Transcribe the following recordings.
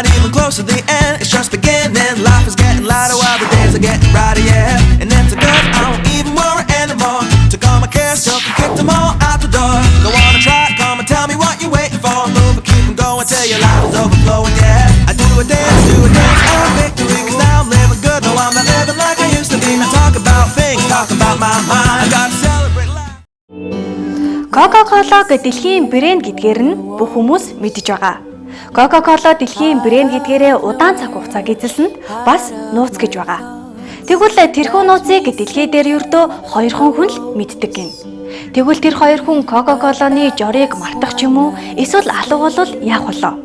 not even close to the end, it's just beginning. Life is getting lighter while the days are getting brighter, yeah. And it's a good, I don't even worry anymore. Took all my cares, took and kicked them all out the door. Go on and try, come and tell me what you're waiting for. Move and keep them going till your life is overflowing, yeah. I do a dance of victory, cause now I'm living good. No, I'm not living like I used to be. Now talk about things, talk about my mind. I gotta celebrate life. Coca-Cola дэлхийн брэнд гэдгээр нь бүх хүмүүс мэдж байгаа. Coca-Cola дэлхийн брэнд гэдгээрээ удаан цаг хугацааг эзэлсэнд бас нууц гэж байгаа. Тэгвэл тэрхүү нууцыг дэлхий дээр ердөө 2 хүн л мэддэг гин. Тэгвэл тэр 2 хүн Coca-Cola-ны жорыг мартах ч юм уу эсвэл алга болвол яах болоо?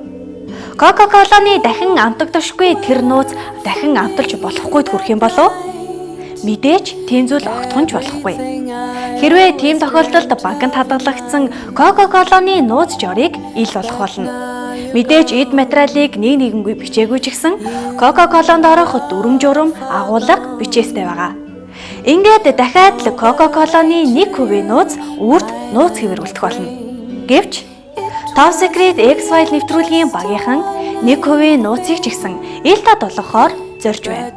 Coca-Cola-ны дахин амтагдахгүй тэр нууц дахин амталж болохгүй хүрэх юм болов? Мэдээж тийм зүйл огтхон ч болохгүй. Хэрвээ тийм тохиолдолд банкнд хадгалагдсан Coca-Cola-ны нууц жорыг ил болох болно. Мэдээж эд материалыг нэгэнгүй бичээгүй ч гэсэн Coca-Cola-нд орох дүрм журам агуулга бичээстэй байгаа. Ингээд дахиад л Coca-Cola-ны 1% нууц үрд нууц хэвээр үлдэх болно. Гэвч Top Secret X-File нэвтрүүлгийн багийнхан 1% нууцыг ч гэсэн ил тод болгохоор зорж байна.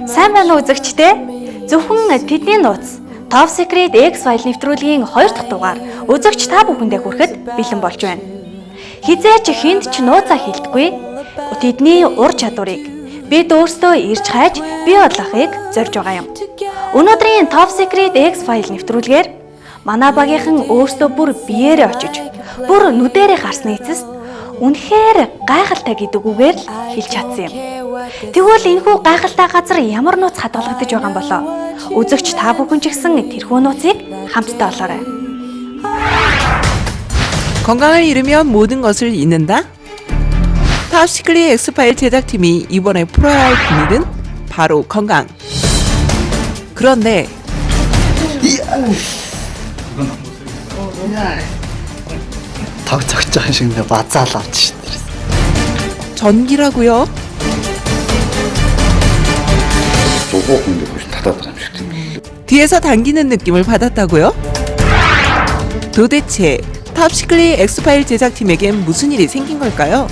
Сайн байна уу үзэгчдээ? Зөвхөн тэдний нууц Top Secret X-File нэвтрүүлгийн 2 дахь дугаар үзэгч та бүхэндээ хүрэхэд бэлэн болж байна. Хизээч хүнд ч нууцаа хилдэггүй тэдний ур чадварыг бид өөрсдөө ирж хайж бий болгохыг зорж байгаа юм. Өнөөдрийн Top Secret X-File нэвтрүүлгээр манай багийнхан өөрсдөө бүр биеэрээ очиж бүр нүдэрээ харсны эцэст үнэхээр гайхалтай гэдэг үгээр л хэлж чадсан юм. Тэгвэл энэхүү гайхалтай газар ямар нууц хадгалагдаж байгаа юм болоо? Үзэгч та бүхэн ч гэсэн тэрхүү нууцыг хамтдаа олоорой. 건강을 잃으면 모든 것을 잃는다? 탑시클리 엑스파일 제작팀이 이번에 풀어야 할 비밀은 바로 건강. 그런데 덕적적인데 맞잘라치. 전기라고요? 뒤에서 당기는 느낌을 받았다고요? 도대체 탑시클리 엑스파일 제작팀에겐 무슨 일이 생긴 걸까요?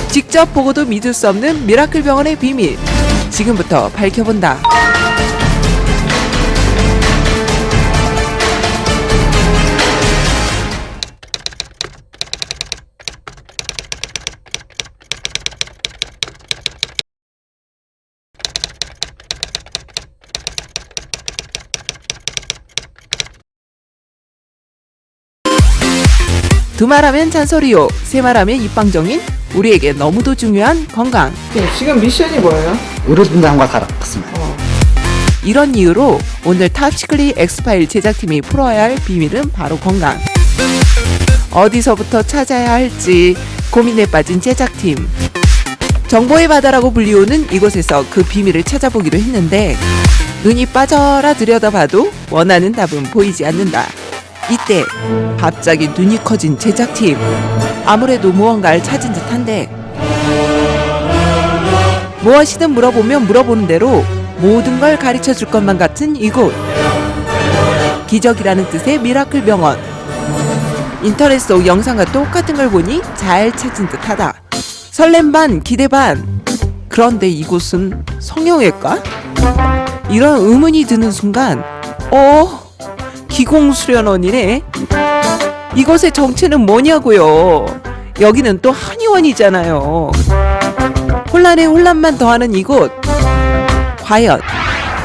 직접 보고도 믿을 수 없는 미라클 병원의 비밀, 지금부터 밝혀본다. 두 말하면 잔소리요, 세 말하면 입방정인, 우리에게 너무도 중요한 건강. 지금 미션이 뭐예요? 의료진단과 가락습니다. 이런 이유로 오늘 탑시클리 엑스파일 제작팀이 풀어야 할 비밀은 바로 건강. 어디서부터 찾아야 할지 고민에 빠진 제작팀. 정보의 바다라고 불리우는 이곳에서 그 비밀을 찾아보기로 했는데 눈이 빠져라 들여다봐도 원하는 답은 보이지 않는다. 이때 갑자기 눈이 커진 제작팀. 아무래도 무언가를 찾은 듯한데 무엇이든 물어보면 물어보는 대로 모든 걸 가르쳐 줄 것만 같은 이곳. 기적이라는 뜻의 미라클 병원. 인터넷 속 영상과 똑같은 걸 보니 잘 찾은 듯하다. 설렘 반 기대 반. 그런데 이곳은 성형외과? 이런 의문이 드는 순간 기공수련원이네. 이곳의 정체는 뭐냐고요. 여기는 또 한의원이잖아요. 혼란에 혼란만 더하는 이곳. 과연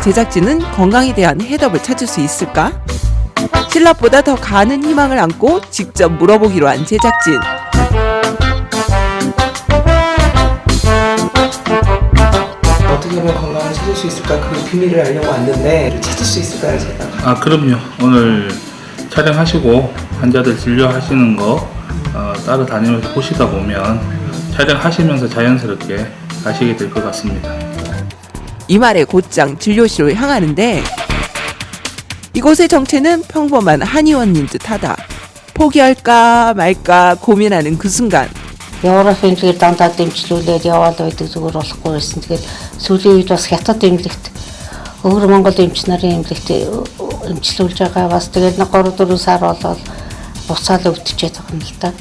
제작진은 건강에 대한 해답을 찾을 수 있을까? 신라보다 더 가는 희망을 안고 직접 물어보기로 한 제작진. 어떻게 하면 건강을 찾을 수 있을까? 그 비밀을 알려고 왔는데 찾을 수 있을까요, 제가? 그럼요. 오늘 촬영하시고 환자들 진료하시는 거 따라다니면서 보시다 보면 촬영하시면서 자연스럽게 아시게 될 것 같습니다. 이 말에 곧장 진료실로 향하는데 이곳의 정체는 평범한 한의원인 듯하다. 포기할까 말까 고민하는 그 순간 Европ эмнэлгээр дандаа дэмжлүүлээд яваал байдаг зүгээр болохгүй байсан. Тэгээд сүүлийн үед бас хятад эмнэлэгт өвөр Монгол эмч нарын эмнэлэгт эмчлүүлж байгаа. Бас тэгээд 3-4 сар болоод буцаал өвтчихэд байгаа юм л да.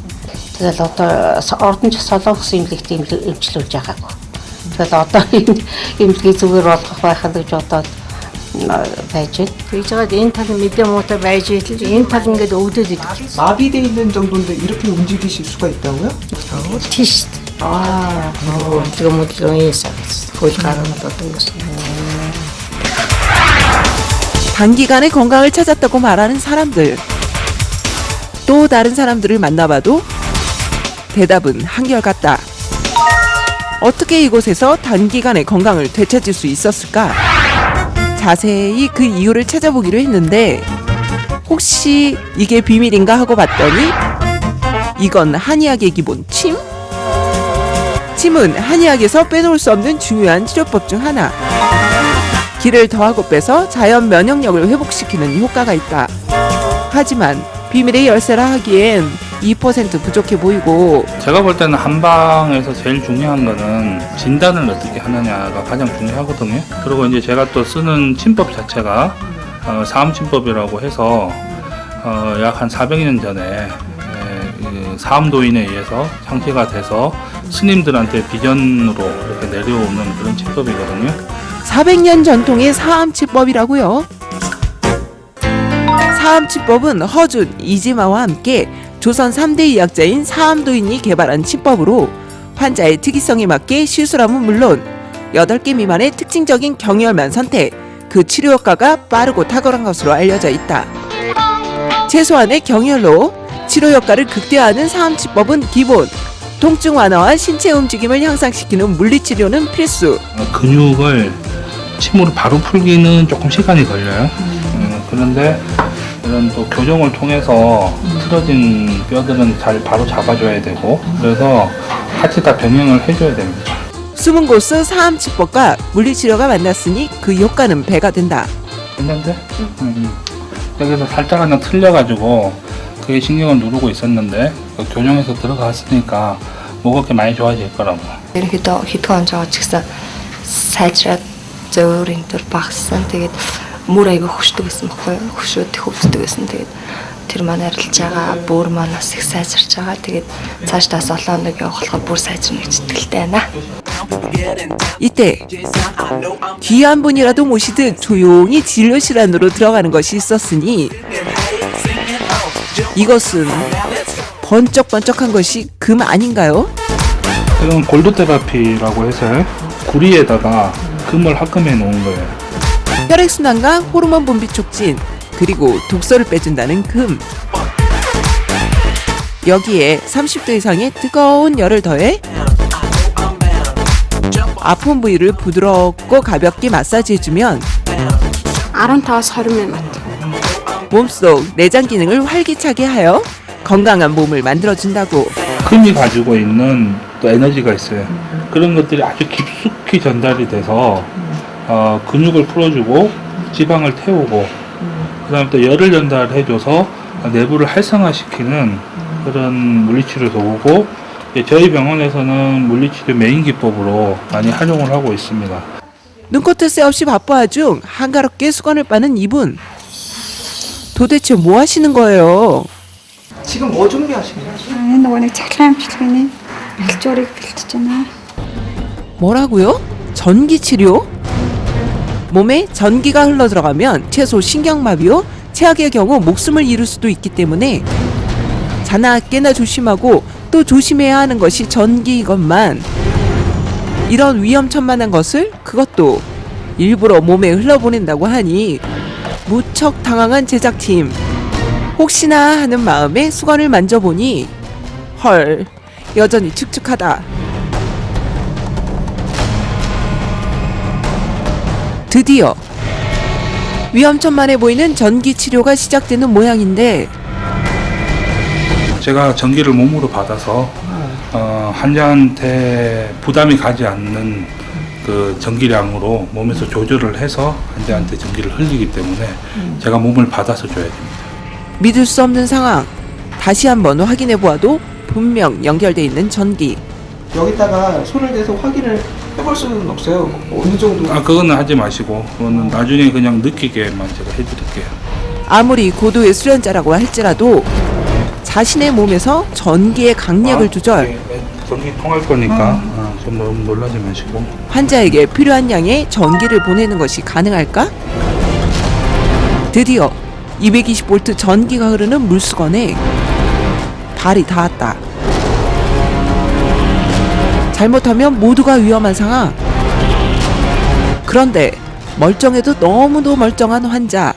Тэгэл одоо ордон солонгос эмнэлэгт эмчилүүлж байгаагүй. Тэгэл одоо эмнэлгийн зүгээр болгох байхад гэж бодоод байж байна. Тэгж жаад энэ тал мэдээ муутай байж итэл энэ тал ингээд өвдөд идэг. 마비돼 있는 정도인데 이렇게 움직이실 수가 있다고요? Тийш. 모длгын хөл гараад одоо гэсэн. 단기간에 건강을 찾았다고 말하는 사람들. 또 다른 사람들을 만나봐도 대답은 한결같다. 어떻게 이곳에서 단기간에 건강을 되찾을 수 있었을까? 자세히 그 이유를 찾아보기로 했는데 혹시 이게 비밀인가 하고 봤더니 이건 한의학의 기본 침? 침은 한의학에서 빼놓을 수 없는 중요한 치료법 중 하나. 기를 더하고 빼서 자연 면역력을 회복시키는 효과가 있다. 하지만 비밀의 열쇠라 하기엔 2% 부족해 보이고 제가 볼 때는 한방에서 제일 중요한 거는 진단을 어떻게 하느냐가 가장 중요하거든요. 그리고 이제 제가 또 쓰는 침법 자체가 사암침법이라고 해서 약 한 400년 전에 사암도인에 의해서 창시가 돼서 스님들한테 비전으로 이렇게 내려오는 그런 침법이거든요. 400년 전통의 사암치법이라고요. 사암치법은 허준, 이지마와 함께 조선 3대 의학자인 사암도인이 개발한 치법으로 환자의 특이성에 맞게 시술함은 물론 8개 미만의 특징적인 경혈만 선택, 그 치료 효과가 빠르고 탁월한 것으로 알려져 있다. 최소한의 경혈로 치료 효과를 극대화하는 사암치법은 기본, 통증 완화와 신체 움직임을 향상시키는 물리치료는 필수. 근육을 침으로 바로 풀기는 조금 시간이 걸려요. 그런데 이런 또 교정을 통해서 틀어진 뼈들은 잘 바로 잡아줘야 되고 그래서 같이 다 병행을 해줘야 됩니다. 숨은 곳은 사암치법과 물리치료가 만났으니 그 효과는 배가 된다. 괜찮대? 여기서 살짝 하나 틀려가지고 그게 신경을 누르고 있었는데 교정해서 들어갔으니까 뭐가 그렇게 많이 좋아질 거라고. ерөнхийдөө хэдхэн он жоо ч гэсэн сайжраад зөөр энэ төр багассан. Тэгээд мөр аяга хөшдөг гэсэн баггүй. Хөшөөд их өвддөг гэсэн. Тэгээд тэр маань арилж байгаа, бүр маань бас их сайжирч байгаа. Тэгээд цаашдаа 7 хоног явахлахад бүр сайжирна гэж итгэлтэй байна. 이때 귀한 분이라도 모시듯 조용히 진료실 안으로 들어가는 것이 있었으니 이것은 번쩍번쩍한 것이 금 아닌가요? 이건 골드 테라피라고 해서 구리에다가 금을 합금해 놓은 거예요. 혈액순환과 호르몬 분비 촉진, 그리고 독소를 빼준다는 금. 여기에 30도 이상의 뜨거운 열을 더해 아픈 부위를 부드럽고 가볍게 마사지해주면 15-20 минут. 몸속 내장 기능을 활기차게 하여 건강한 몸을 만들어준다고. 금이 가지고 있는 또 에너지가 있어요. 그런 것들이 아주 깊숙이 전달이 돼서 근육을 풀어주고 지방을 태우고 그다음에 또 열을 전달해줘서 내부를 활성화시키는 그런 물리치료 도구고 저희 병원에서는 물리치료 메인 기법으로 많이 활용을 하고 있습니다. 눈코뜰 새 없이 바빠하 중 한가롭게 수건을 빠는 이분. 도대체 뭐 하시는 거예요? 지금 뭐 준비하시는 거예요? Энэ нөгөө нэг цахилгаан бичлэгийн бэлчүүрийг бэлтэж байна. 뭐라고요? 전기 치료? 몸에 전기가 흘러 들어가면 최소 신경마비요, 최악의 경우 목숨을 잃을 수도 있기 때문에 자나 깨나 조심하고 또 조심해야 하는 것이 전기이건만 이런 위험천만한 것을 그것도 일부러 몸에 흘러보낸다고 하니 무척 당황한 제작팀. 혹시나 하는 마음에 수건을 만져보니 헐, 여전히 축축하다. 드디어 위험천만해 보이는 전기 치료가 시작되는 모양인데 제가 전기를 몸으로 받아서 환자한테 부담이 가지 않는 그 전기량으로 몸에서 조절을 해서 환자한테 전기를 흘리기 때문에 제가 몸을 받아서 줘야 됩니다. 믿을 수 없는 상황. 다시 한번 확인해 보아도 분명 연결돼 있는 전기. 여기다가 손을 대서 확인을 해볼 수는 없어요. 어느 정도? 그거는 하지 마시고 그거는 나중에 그냥 느끼게만 제가 해드릴게요. 아무리 고도의 수련자라고 할지라도 자신의 몸에서 전기의 강약을 조절, 전기 통할 거니까 좀 너무 놀라지 마시고. 환자에게 필요한 양의 전기를 보내는 것이 가능할까? 드디어 220V 전기가 흐르는 물수건에 발이 닿았다. 잘못하면 모두가 위험한 상황. 그런데 멀쩡해도 너무도 멀쩡한 환자.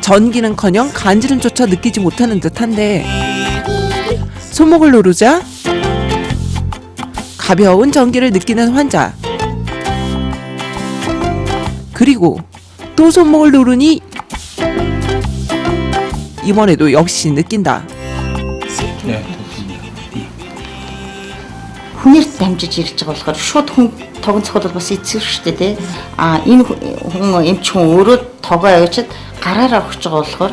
전기는커녕 간지럼조차 느끼지 못하는 듯한데 손목을 누르자 가벼운 전기를 느끼는 환자. 그리고 또 손목을 누르니 이번에도 역시 느낀다. 네, 좋습니다. Хүнээрт дамжиж ирж байгаа болохоор шууд хүн тогон цохол бас эцэг шүү дээ. Энэ хүн эмч хүн өөрөө тогоо авчид гараараа өгч байгаа болохоор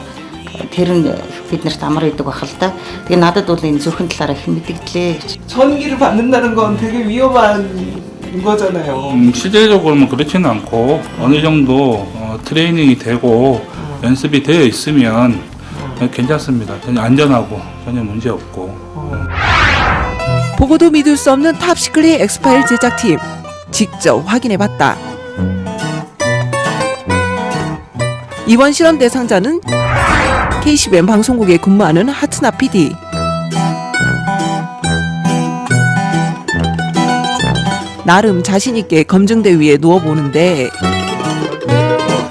тэр нь биднэрт амар идэг байх л да. Тэгээ надад бол энэ зүрхэн талаараа их мэдгдлээ гэж. 전기를 받는다는 건 되게 위험한 거잖아요. 실제적으로는 그렇지는 않고 어느 정도 트레이닝이 되고 연습이 되어 있으면 괜찮습니다. 전혀 안전하고 전혀 문제 없고. 보고도 믿을 수 없는 탑시클릿 엑스파일 제작팀 직접 확인해봤다. 이번 실험 대상자는 KCBN 방송국에 근무하는 하트나 PD. 나름 자신있게 검증대 위에 누워보는데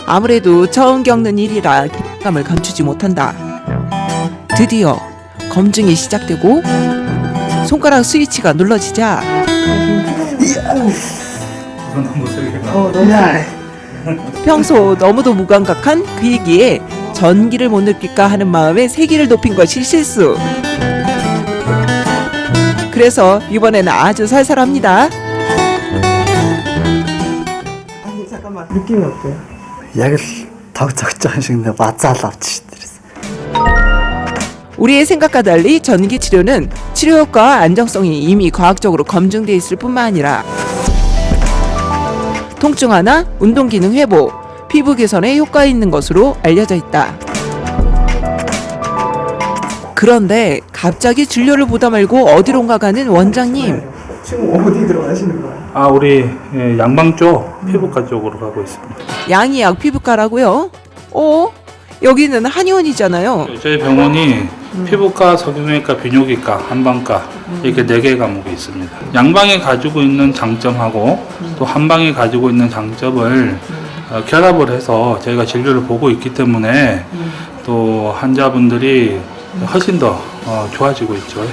아무래도 처음 겪는 일이라 긴장감을 감추지 못한다. 드디어 검증이 시작되고 손가락 스위치가 눌러지자 평소 너무도 무감각한 그이기에 전기를 못 느낄까 하는 마음에 세기를 높인 것이 실수. 그래서 이번에는 아주 살살합니다. 아니 잠깐만 느낌이 어때요? Яг л тог зогж байгаа шиг нэ базаал авч шүү дээ. 우리의 생각과 달리 전기 치료는 치료 효과와 안정성이 이미 과학적으로 검증돼 있을 뿐만 아니라 통증 완화, 운동 기능 회복, 피부 개선에 효과 있는 것으로 알려져 있다. 그런데 갑자기 진료를 보다 말고 어디론가 가는 원장님. 지금 어디 들어가시는 거예요? 우리 양방 쪽, 피부과 쪽으로 가고 있습니다. 양이약 피부과라고요? 여기는 한의원이잖아요. 저희 병원이 피부과, 성형외과, 비뇨기과, 한방과 이렇게 4개 과목이 있습니다. 양방이 가지고 있는 장점하고 또 한방이 가지고 있는 장점을 결합을 해서 저희가 진료를 보고 있기 때문에 또 환자분들이 훨씬 더 좋아지고 있죠.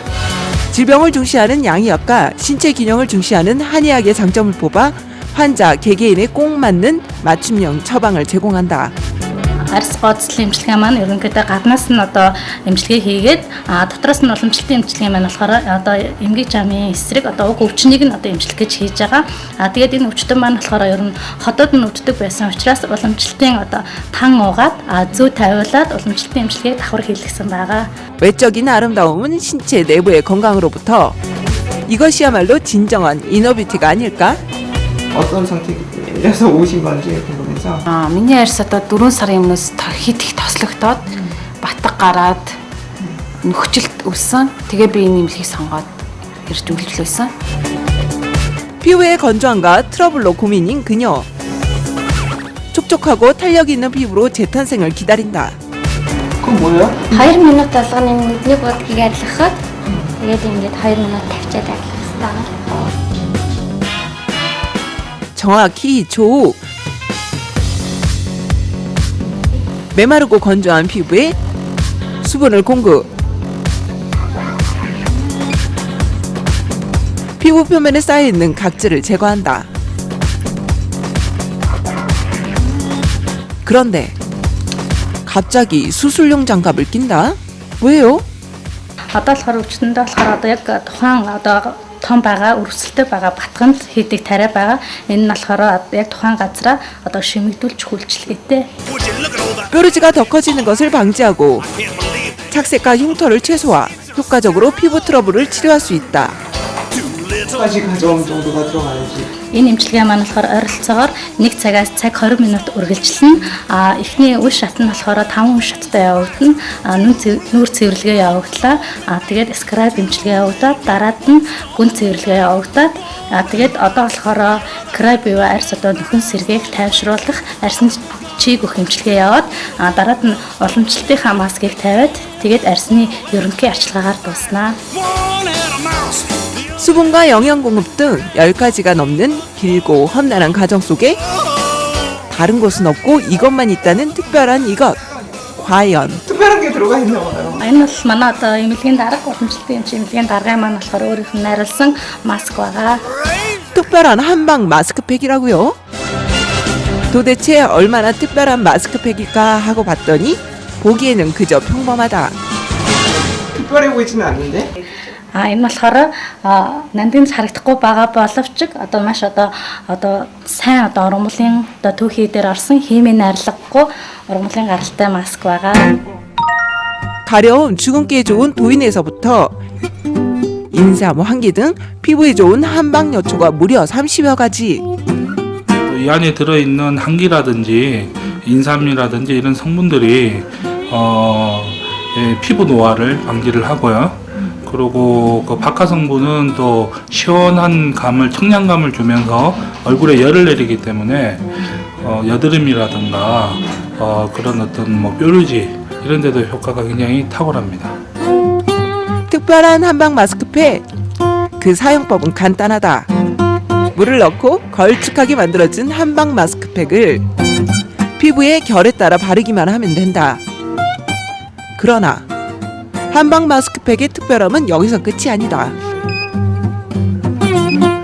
질병을 중시하는 양의학과 신체 기능을 중시하는 한의학의 장점을 뽑아 환자 개개인에 꼭 맞는 맞춤형 처방을 제공한다. Арьс гоцлын эмчилгээ маань ерөнхийдөө гаднаас нь одоо эмчилгээ хийгээд дотроос нь уламжлалтын эмчилгээ маань болохоор одоо эмгэг жамын эсрэг одоо уг өвчнийг нь одоо эмчлэх гэж хийж байгаа. Тэгээд энэ өвчтөн маань болохоор ер нь хотод нь өвддөг байсан учраас уламжлалтын одоо тан уугаад зүй тавиулаад уламжлалтын эмчилгээг давхар хийлгсэн байгаа. 외적인 아름다움은 신체 내부의 건강으로부터 이것이야말로 진정한 이너뷰티가 아닐까? 어떤 상태에서 오신 건지 궁금해서. Миний арьс одоо 4 сарын өмнөөс хит их тослогдоод батг гараад нөхцөлт өссөн. Тэгээ би энэ имлэгийг сонгоод ирж үйлчлүүлсэн. 피부의 건조함과 트러블로 고민인 그녀. 촉촉하고 탄력 있는 피부로 재탄생을 기다린다. 그건 뭐예요? 2 минут болгоны нүдний бодгийг арилгахад тэгээд ингээд 2 минут тавьчаад арилгах хэрэгтэй. 정확히 조. 메마르고 건조한 피부에 수분을 공급. 피부 표면에 쌓여있는 각질을 제거한다. 그런데 갑자기 수술용 장갑을 낀다? 왜요? Одоо болохоор өвчтөндөө болохоор одоо яг тухайн одоо том байгаа өрсөлдөг байгаа батганд хийдэг тариа байгаа. Энэ нь болохоор яг тухайн газараа одоо шимэгдүүлж хүлчлэгээтэй. 뾰루지가 더 커지는 것을 방지하고 착색과 흉터를 최소화, 효과적으로 피부 트러블을 치료할 수 있다. 까지 가져온 정도가 들어가야지. Энэ эмчилгээ маань болохоор ойролцоогоор 1 цагаас цаг 20 минут үргэлжилнэ. Эхний үе шат нь болохоор 5 үе шаттай явагдана. Нүүр цэвэрлэгээ явагдлаа. Тэгээд скраб эмчилгээ явагдаад дараад нь гүн цэвэрлэгээ явагдаад тэгээд одоо болохоор краб юу арьс одоо нөхөн сэргээх тайвшруулах арьсны чийг өгөх эмчилгээ яваад дараад нь уламжлалтынхаа маскыг тавиад тэгээд арьсны ерөнхий арчилгаагаар дуусна. 수분과 영양 공급 등 10가지가 넘는 길고 험난한 과정 속에 다른 곳은 없고 이것만 있다는 특별한 이것. 과연 특별한 게 들어가 있나 봐요. Энэ бол манай одоо эмнэлгийн дарга уламжлалтын эмчилгээний даргын маань болохоор өөрийнх нь найруулсан маск байгаа. 특별한 한방 마스크팩이라고요? 도대체 얼마나 특별한 마스크팩일까 하고 봤더니 보기에는 그저 평범하다. 특별해 보이지는 않는데? Энэ болохоор нандинс харагдахгүй байгаа боловч одоо маш одоо сайн одоо ургамлын одоо түүхий дээр орсон химийн найрлаггүй ургамлын гаралтай маск байгаа. 가려움, 주근깨에 좋은 도인에서부터 인삼, 환기 등 피부에 좋은 한방 여초가 무려 30여 가지. 이 안에 들어있는 한기라든지 인삼이라든지 이런 성분들이 피부 노화를 방지를 하고요. 그리고 그 박하 성분은 또 시원한 감을, 청량감을 주면서 얼굴에 열을 내리기 때문에 여드름이라든가 그런 어떤 뭐 뾰루지 이런 데도 효과가 굉장히 탁월합니다. 특별한 한방 마스크팩. 그 사용법은 간단하다. 물을 넣고 걸쭉하게 만들어진 한방 마스크팩을 피부에 결에 따라 바르기만 하면 된다. 그러나 한방 마스크팩의 특별함은 여기서 끝이 아니다.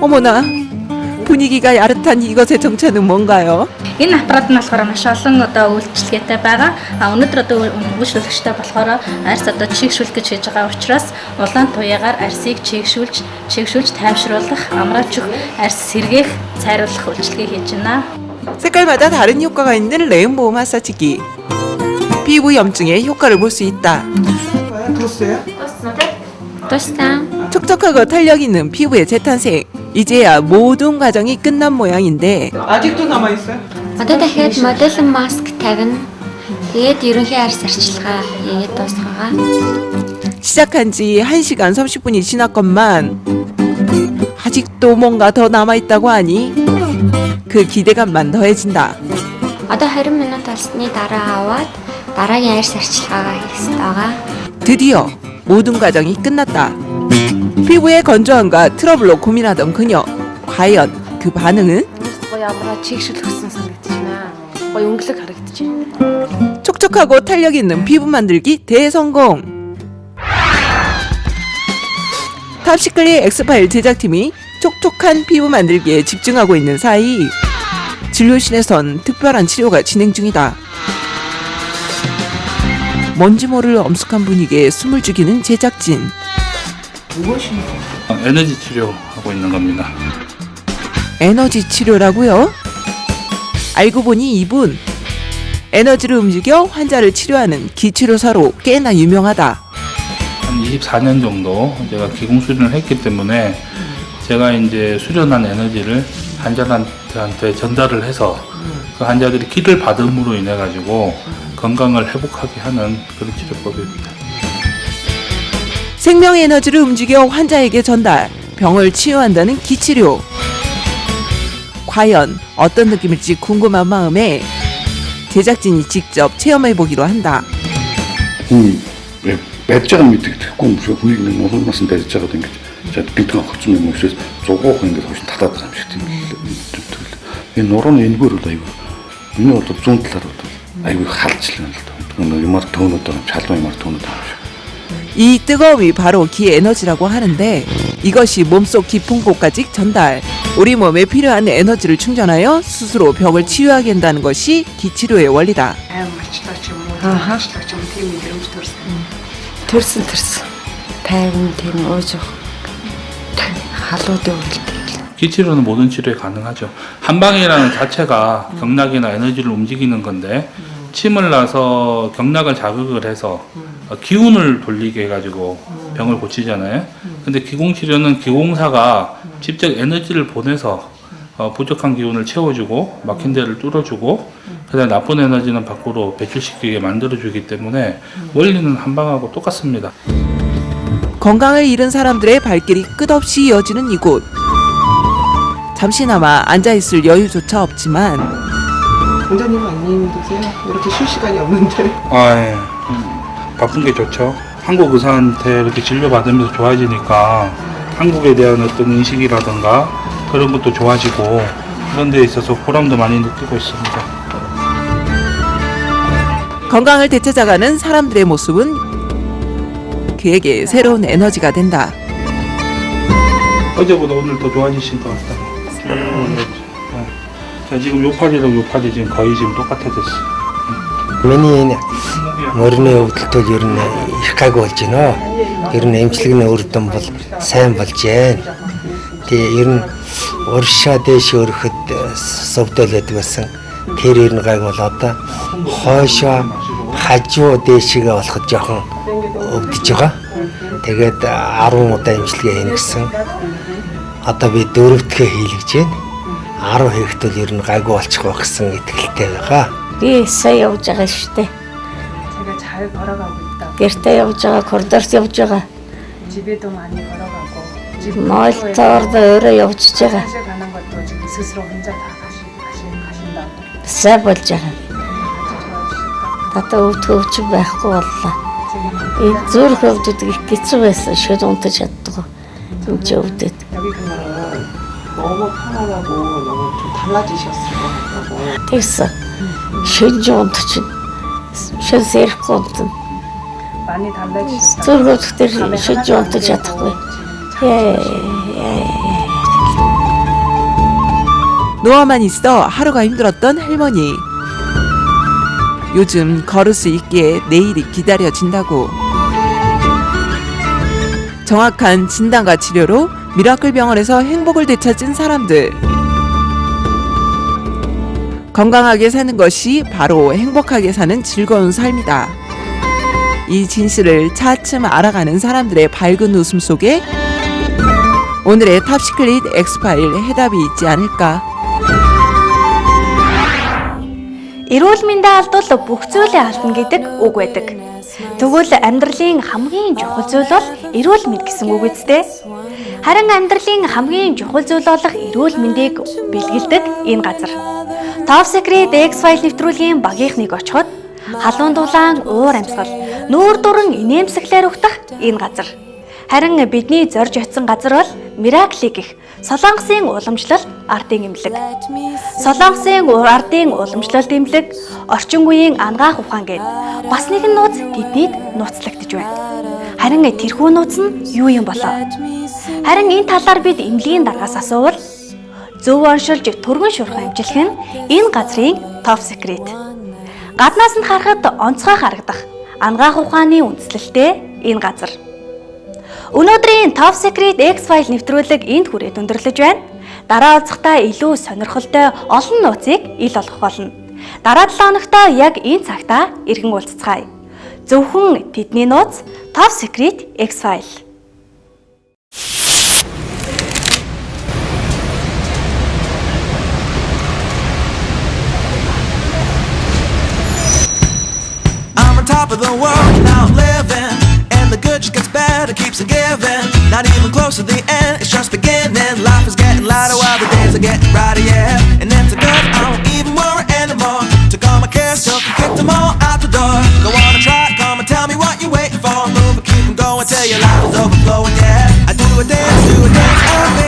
어머나, 분위기가 야릇한 이것의 정체는 뭔가요? Энэ аппарат нь болохоор маш олон одоо үйлчлэгээтэй байгаа. Өнөөдөр одоо үйлчлүүлэгчтэй болохоор арьс одоо чигшүүл гэж хийж байгаа учраас улаан туяагаар арьсыг чигшүүлж тайвшруулах, амраалж өгөх, арьс сэргээх, цайруулах үйлчлэгээ хийж байна. 색깔마다 다른 효과가 있는 레인보우 마사지기. 피부 염증에 효과를 볼 수 있다. 뒀어요? 떴어. 촉촉하고 탄력 있는 피부의 재탄생. 이제야 모든 과정이 끝난 모양인데 아직도 남아 있어요? Одоо дахиад модель маск тавина. Тэгээд ерөнхий арьс арчилгаа хийгээд дуусгагаа. 시작한 지 1시간 30분이 지났건만 아직도 뭔가 더 남아있다고 하니 그 기대감만 더해진다. Одоо 20 минут болсны дараа аваад дараагийн арьс арчилгаагаа хийх ёстой байгаа. 드디어 모든 과정이 끝났다. 피부의 건조함과 트러블로 고민하던 그녀. 과연 그 반응은? ямар чигшүүл өгсөн санагдаж байна. Гоё өнгөлөг харагдаж байна. 촉촉하고 탄력 있는 피부 만들기 대성공. 탑시클리 엑스파일 제작팀이 촉촉한 피부 만들기에 집중하고 있는 사이 진료실에선 특별한 치료가 진행 중이다. 뭔지 모를 엄숙한 분위기에 숨을 죽이는 제작진. 에너지 치료하고 있는 겁니다. 에너지 치료라고요? 알고 보니 이분 에너지를 움직여 환자를 치료하는 기치료사로 꽤나 유명하다. 한 24년 정도 제가 기공 수련을 했기 때문에 제가 이제 수련한 에너지를 환자한테 전달을 해서 그 환자들이 기를 받음으로 인해 가지고 건강을 회복하게 하는 그런 치료법입니다. 생명 에너지를 움직여 환자에게 전달, 병을 치유한다는 기치료. 과연 어떤 느낌일지 궁금한 마음에 제작진이 직접 체험해보기로 한다. байж байгаа мэддэг тэгэхгүй юм шиг хүнийг нэг улам насан дайж байгаад ингэж чад бинтэн авахсан юм уушээс зугуух ингэж хойш татаад байгаа юм шиг тийм л. Энэ нурууны энэгээр бол аюу. Миний бол зүүн талаар бол аюу халжлаа л доо. Юмар төөнөд байгаа чалуу юмар төөнөд байгаа юм шиг. 이 뜨거움이 바로 기 에너지라고 하는데 이것이 몸속 깊은 곳까지 전달. 우리 몸에 필요한 에너지를 충전하여 스스로 병을 치유하게 한다는 것이 기치료의 원리다. төрсөн. тайван тийм ууж халуудын үлдээ. 기치료는 모든 치료에 가능하죠. 한방이라는 자체가 경락이나 에너지를 움직이는 건데 침을 놔서 경락을 자극을 해서 기운을 돌리게 해가지고 병을 고치잖아요. 근데 기공치료는 기공사가 직접 에너지를 보내서 부족한 기운을 채워주고 막힌 데를 뚫어주고 그다음에 나쁜 에너지는 밖으로 배출시키게 만들어주기 때문에 원리는 한방하고 똑같습니다. 건강을 잃은 사람들의 발길이 끝없이 이어지는 이곳. 잠시나마 앉아있을 여유조차 없지만 원장님 안 힘드세요? 이렇게 쉴 시간이 없는데. 예. 바쁜 게 좋죠. 한국 의사한테 이렇게 진료받으면서 좋아지니까 한국에 대한 어떤 인식이라든가 그런 것도 좋아지고 그런 데 있어서 보람도 많이 느끼고 있습니다. 건강을 되찾아가는 사람들의 모습은 그에게 새로운 에너지가 된다. 어제보다 오늘 더 좋아지신 것 같다. 자, 지금 요 팔이랑 요 팔이 지금 거의 지금 똑같아졌어요. Миний мөрний өвдөлтөд ер нь их гайгүй болж байна. Ер нь эмчилгэний үр дүн бол сайн болж байна. Тэгээ ер нь уршаа дэш өрөхөд сувдуулаад байсан. Тэр ер нь гайг бол одоо хойшоо хажуу дэшигээ болоход жоохон өвдөж байгаа. Тэгээд 10 удаа эмчилгээ хийнэ гэсэн. Одоо би 4-т хийлгэж байна. 10 хийхэд бол ер нь гайгүй болчих байх гэсэн итгэлтэй байгаа. Би сая явж байгаа шүү дээ. 제가 잘 걸어가고 있다. Гэртээ явж байгаа, коридорт явж байгаа. 집에도 많이 걸어가고 Мойлтоор өөрөө явж байгаа. 화장실 가는 것도 지금 스스로 혼자 다 가신다고. Сайн болж байгаа. Татаа өвч байхгүй боллоо. Зүрх өвдөд их хэцүү байсан. Шөл унтаж чаддгүй. Юм чи өвдөд. 여기 그날은 너무 편안하고 너무 좀 달라지셨을 것 같다고. Тэгсэн. Шөл унтаж. Шөл сэрхгүй унтна. 많이 달라지셨다. зүрх өвдөдөр шөл унтаж чадахгүй. 누워만 있어 하루가 힘들었던 할머니. 요즘 걸을 수 있기에 내일이 기다려진다고. 정확한 진단과 치료로 미라클 병원에서 행복을 되찾은 사람들. 건강하게 사는 것이 바로 행복하게 사는 즐거운 삶이다. 이 진실을 차츰 알아가는 사람들의 밝은 웃음 속에 오늘의 탑시크릿 엑스파일 해답이 있지 않을까. Эрүүл мэндэ алдвал бүх зүйлээ алдна гэдэг үг байдаг. Тэгвэл амьдралын хамгийн чухал зүйл бол эрүүл мэнд гэсэн үг үстэй. Харин амьдралын хамгийн чухал зүйл болох эрүүл мэндийг бэлгэлдэг энэ газар. Top Secret X-File нэвтрүүлгийн багийнхныг очиход халуун дулаан, уур амьсгал, нүүр дуран инээмсэглээр угтах энэ газар. Харин бидний зорж очисон газар бол Miracle гэх Солонгосын уламжлалт ардын эмнэлэг. Солонгосын ардын уламжлалт эмнэлэг орчин үеийн ангаах ухаан гээд бас нэгэн нууц тэднийг нууцлагдж байна. Харин тэрхүү нууц нь юу юм болоо? Харин энэ талаар бид эмнэлгийн даргаас асуувал зөв оншилж түргэн шуурхан амжилах нь энэ газрын Top Secret. Гаднаас нь харахад онцгой харагдах ангаах ухааны үндэслэлтэй энэ газар. Өнөөдрийн Top Secret X-File нэвтрүүлэг энд хүрээд өндөрлөж байна. Дараа уулзахдаа илүү сонирхолтой олон нууцыг ил олгох болно. Дараа 7 хоногтоо яг энэ цагтаа иргэн уулзцгаая. Зөвхөн тэдний нууц Top Secret X-File. I'm on top of the world, now living, and the good just gets better, keeps on giving. Not even close to the end, it's just beginning. Life is getting lighter while the days are getting brighter, yeah. And it's a good, I don't even worry anymore. Took all my cares, took and kicked them all out the door. Go on and try, come and tell me what you're waiting for. Move and keep them going till your life is overflowing, yeah. I do a dance, oh baby.